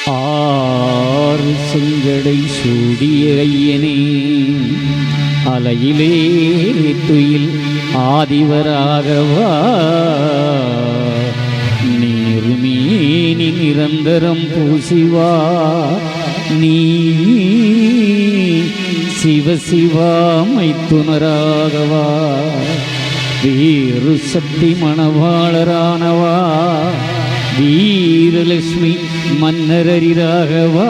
ஆறு செங்கடை சூடிய ஐயனே அலையிலே துயில் ஆதிவராகவா நீர்மீனி நிரந்தரம் பூசிவா நீ சிவசிவா மைத்துனராகவா வீரு சக்தி மணவாளரானவா வீரலட்சுமி மன்னரரிராகவா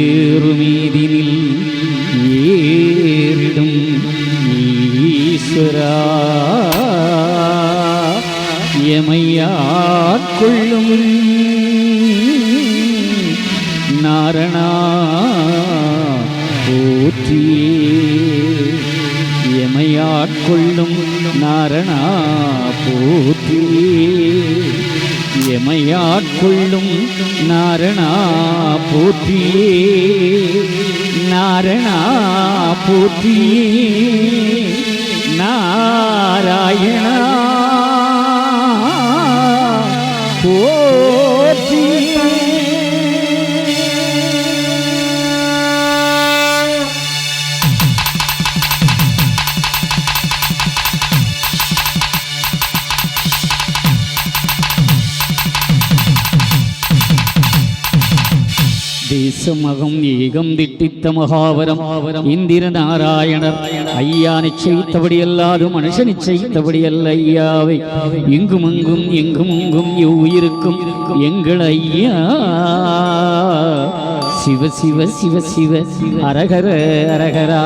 ஏறுமீதினில் ஏறிடும் ஈஸ்வரா எமையாட்கொள்ளும் நாரணா போற்றியே எமையாட்கொள்ளும் நாரணா போற்றியே எமையாட்கொள்ளும் நாரணா போற்றியே நாரணா போற்றியே நாராயணா போற்றியே. தேசமகம் ஏகம் திட்டித்த மகாவரம் இந்திர நாராயணர் ஐயா நிச்சயித்தபடி அல்லாது மனுஷ நிச்சயித்தபடி அல்ல ஐயாவை இங்கும் அங்கும் எங்கும் அங்கும் உயிருக்கும் எங்கள் ஐயா சிவ சிவ சிவ சிவ அரகர அரகரா.